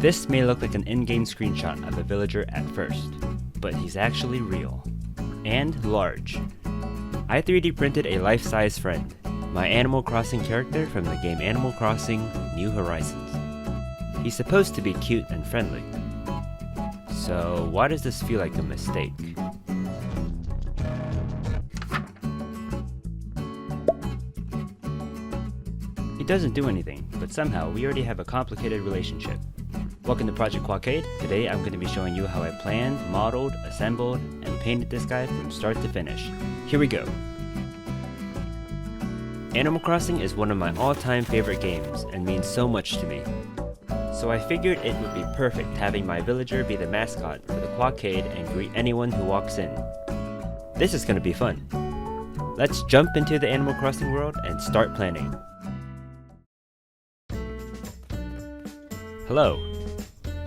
This may look like an in-game screenshot of a villager at first, but he's actually real. And large. I 3D printed a life-size friend, my Animal Crossing character from the game Animal Crossing New Horizons. He's supposed to be cute and friendly. So why does this feel like a mistake? He doesn't do anything, but somehow we already have a complicated relationship. Welcome to Project Kwokcade. Today I'm going to be showing you how I planned, modeled, assembled, and painted this guy from start to finish. Here we go. Animal Crossing is one of my all-time favorite games and means so much to me. So I figured it would be perfect having my villager be the mascot for the Kwokcade and greet anyone who walks in. This is going to be fun. Let's jump into the Animal Crossing world and start planning. Hello.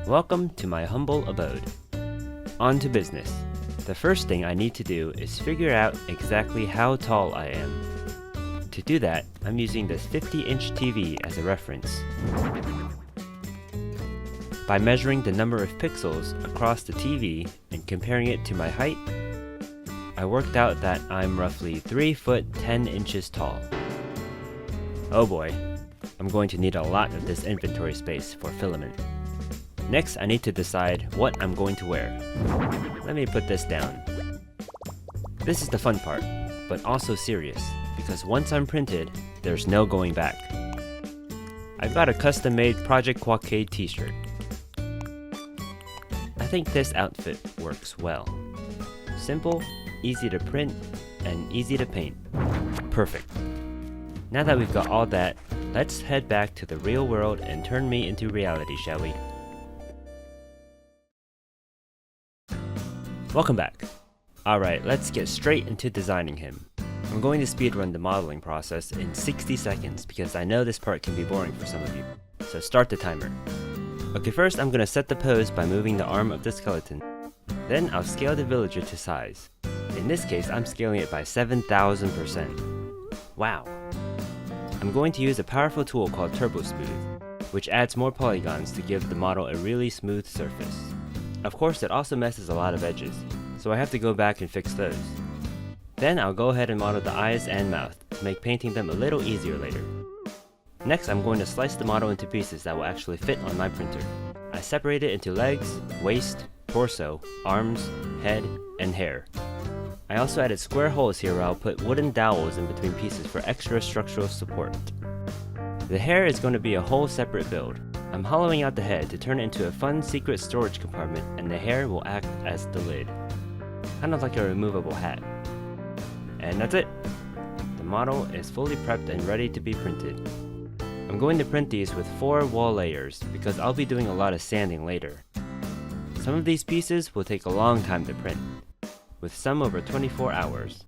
Welcome to my humble abode. On to business. The first thing I need to do is figure out exactly how tall I am. To do that, I'm using this 50-inch TV as a reference. By measuring the number of pixels across the TV and comparing it to my height, I worked out that I'm roughly 3 foot 10 inches tall. Oh boy, I'm going to need a lot of this inventory space for filament. Next, I need to decide what I'm going to wear. Let me put this down. This is the fun part, but also serious, because once I'm printed, there's no going back. I've got a custom-made Project Kwokcade t-shirt. I think this outfit works well. Simple, easy to print, and easy to paint. Perfect. Now that we've got all that, let's head back to the real world and turn me into reality, shall we? Welcome back. Alright, let's get straight into designing him. I'm going to speedrun the modeling process in 60 seconds because I know this part can be boring for some of you. So start the timer. Okay, first I'm going to set the pose by moving the arm of the skeleton. Then I'll scale the villager to size. In this case, I'm scaling it by 7,000%. Wow. I'm going to use a powerful tool called Turbo Smooth, which adds more polygons to give the model a really smooth surface. Of course, it also messes a lot of edges, so I have to go back and fix those. Then I'll go ahead and model the eyes and mouth to make painting them a little easier later. Next, I'm going to slice the model into pieces that will actually fit on my printer. I separate it into legs, waist, torso, arms, head, and hair. I also added square holes here where I'll put wooden dowels in between pieces for extra structural support. The hair is going to be a whole separate build. I'm hollowing out the head to turn it into a fun secret storage compartment, and the hair will act as the lid. Kind of like a removable hat. And that's it! The model is fully prepped and ready to be printed. I'm going to print these with 4 wall layers because I'll be doing a lot of sanding later. Some of these pieces will take a long time to print, with some over 24 hours.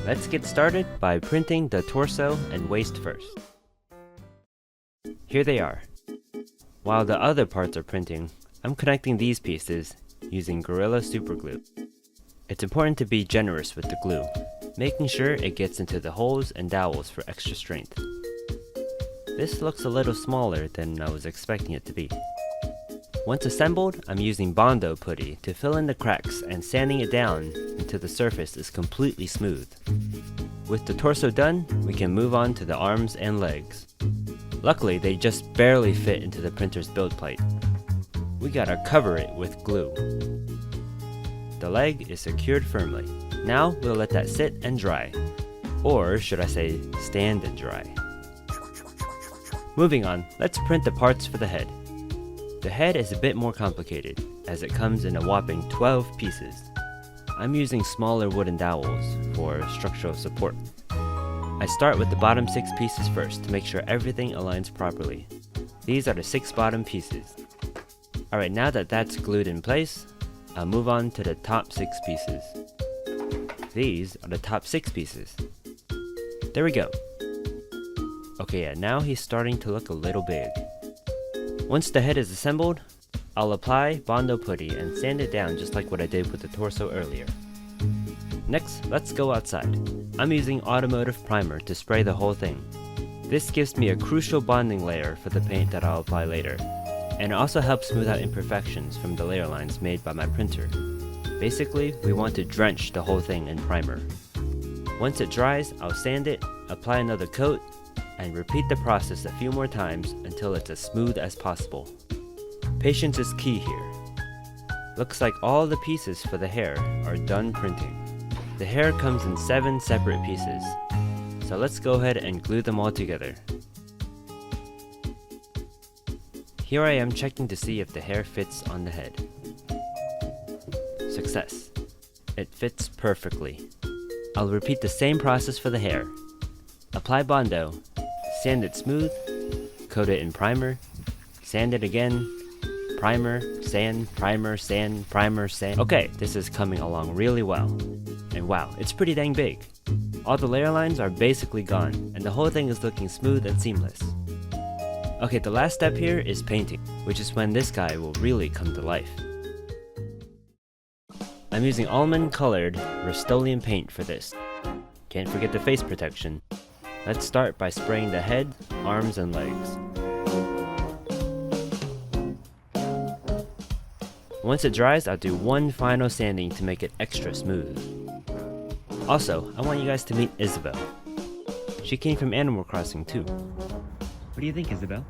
Let's get started by printing the torso and waist first. Here they are. While the other parts are printing, I'm connecting these pieces using Gorilla Super Glue. It's important to be generous with the glue, making sure it gets into the holes and dowels for extra strength. This looks a little smaller than I was expecting it to be. Once assembled, I'm using Bondo putty to fill in the cracks and sanding it down until the surface is completely smooth. With the torso done, we can move on to the arms and legs. Luckily, they just barely fit into the printer's build plate. We gotta cover it with glue. The leg is secured firmly. Now we'll let that sit and dry. Or should I say, stand and dry. Moving on, let's print the parts for the head. The head is a bit more complicated, as it comes in a whopping 12 pieces. I'm using smaller wooden dowels for structural support. I start with the bottom 6 pieces first to make sure everything aligns properly. These are the 6 bottom pieces. Alright, now that that's glued in place, I'll move on to the top 6 pieces. These are the top 6 pieces. There we go. Okay, yeah, now he's starting to look a little big. Once the head is assembled, I'll apply Bondo putty and sand it down just like what I did with the torso earlier. Next, let's go outside. I'm using automotive primer to spray the whole thing. This gives me a crucial bonding layer for the paint that I'll apply later. And it also helps smooth out imperfections from the layer lines made by my printer. Basically, we want to drench the whole thing in primer. Once it dries, I'll sand it, apply another coat, and repeat the process a few more times until it's as smooth as possible. Patience is key here. Looks like all the pieces for the hair are done printing. The hair comes in 7 separate pieces, so let's go ahead and glue them all together. Here I am checking to see if the hair fits on the head. Success! It fits perfectly. I'll repeat the same process for the hair. Apply Bondo, sand it smooth, coat it in primer, sand it again, primer, sand, primer, sand, primer, sand. Okay, this is coming along really well. And wow, it's pretty dang big. All the layer lines are basically gone, and the whole thing is looking smooth and seamless. Okay, the last step here is painting, which is when this guy will really come to life. I'm using almond colored Rust-Oleum paint for this. Can't forget the face protection. Let's start by spraying the head, arms, and legs. Once it dries, I'll do one final sanding to make it extra smooth. Also, I want you guys to meet Isabel. She came from Animal Crossing too. What do you think, Isabel?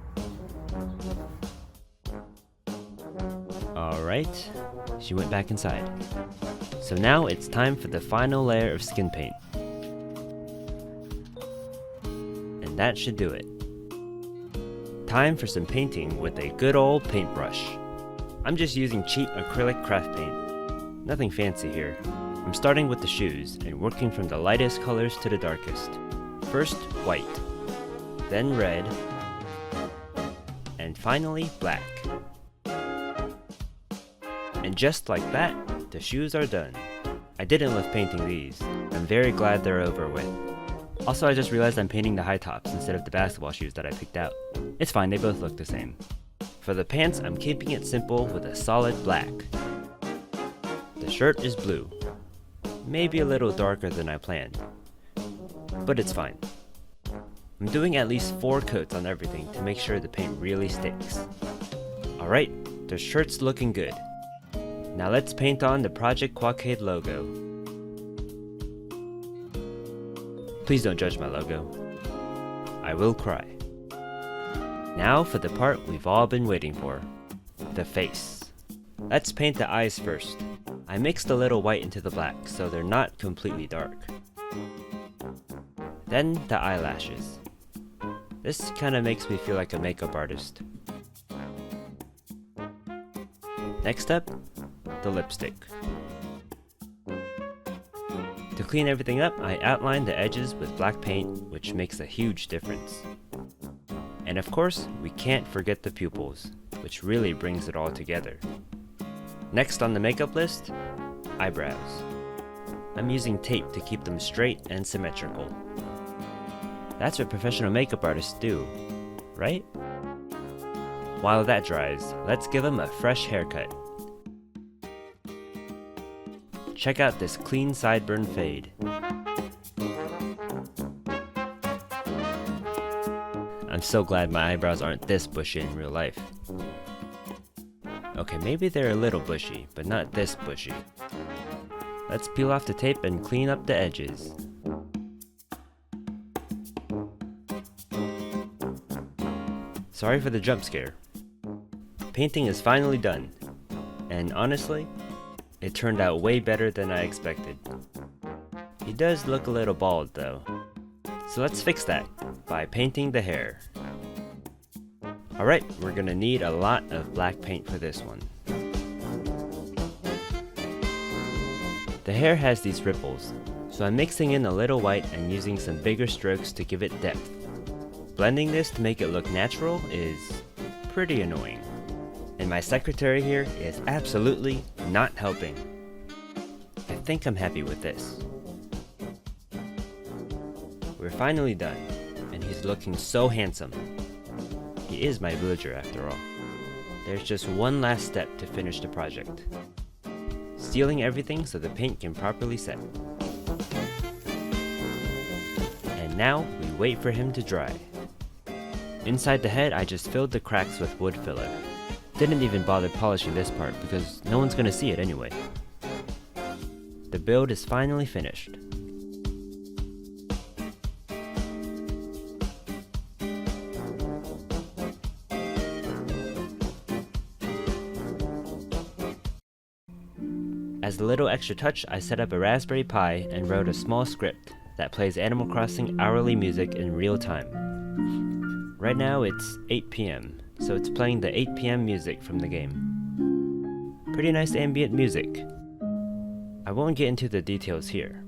Alright, she went back inside. So now it's time for the final layer of skin paint. And that should do it. Time for some painting with a good old paintbrush. I'm just using cheap acrylic craft paint. Nothing fancy here. I'm starting with the shoes and working from the lightest colors to the darkest. First, white, then red, and finally black. And just like that, the shoes are done. I didn't love painting these. I'm very glad they're over with. Also, I just realized I'm painting the high tops instead of the basketball shoes that I picked out. It's fine, they both look the same. For the pants, I'm keeping it simple with a solid black. The shirt is blue. Maybe a little darker than I planned, but it's fine. I'm doing at least 4 coats on everything to make sure the paint really sticks. Alright, the shirt's looking good. Now let's paint on the Project Kwokcade logo. Please don't judge my logo. I will cry. Now for the part we've all been waiting for. The face. Let's paint the eyes first. I mixed a little white into the black so they're not completely dark. Then the eyelashes. This kinda makes me feel like a makeup artist. Next up, the lipstick. To clean everything up, I outlined the edges with black paint, which makes a huge difference. And of course, we can't forget the pupils, which really brings it all together. Next on the makeup list, eyebrows. I'm using tape to keep them straight and symmetrical. That's what professional makeup artists do, right? While that dries, let's give them a fresh haircut. Check out this clean sideburn fade. I'm so glad my eyebrows aren't this bushy in real life. Okay, maybe they're a little bushy, but not this bushy. Let's peel off the tape and clean up the edges. Sorry for the jump scare. Painting is finally done, and honestly, it turned out way better than I expected. He does look a little bald though, so let's fix that by painting the hair. Alright, we're gonna need a lot of black paint for this one. The hair has these ripples, so I'm mixing in a little white and using some bigger strokes to give it depth. Blending this to make it look natural is pretty annoying. And my secretary here is absolutely not helping. I think I'm happy with this. We're finally done, and he's looking so handsome. He is my villager after all. There's just one last step to finish the project. Sealing everything so the paint can properly set. And now we wait for him to dry. Inside the head, I just filled the cracks with wood filler. Didn't even bother polishing this part because no one's gonna see it anyway. The build is finally finished. As a little extra touch, I set up a Raspberry Pi and wrote a small script that plays Animal Crossing hourly music in real time. Right now it's 8 PM, so it's playing the 8 PM music from the game. Pretty nice ambient music. I won't get into the details here,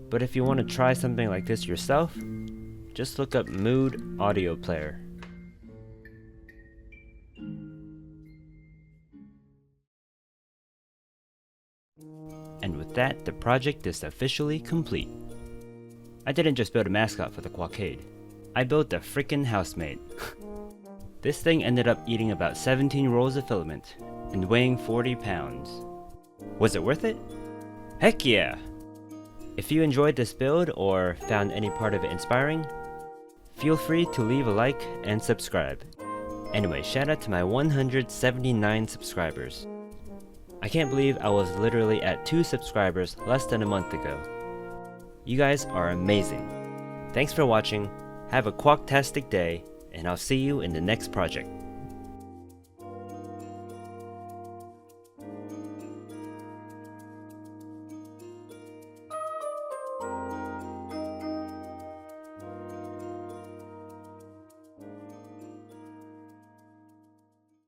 but if you want to try something like this yourself, just look up Mood Audio Player. And with that, the project is officially complete. I didn't just build a mascot for the Kwokcade. I built the frickin' housemate. This thing ended up eating about 17 rolls of filament and weighing 40 pounds. Was it worth it? Heck yeah! If you enjoyed this build or found any part of it inspiring, feel free to leave a like and subscribe. Anyway, shout out to my 179 subscribers. I can't believe I was literally at 2 subscribers less than a month ago. You guys are amazing. Thanks for watching, have a quacktastic day, and I'll see you in the next project.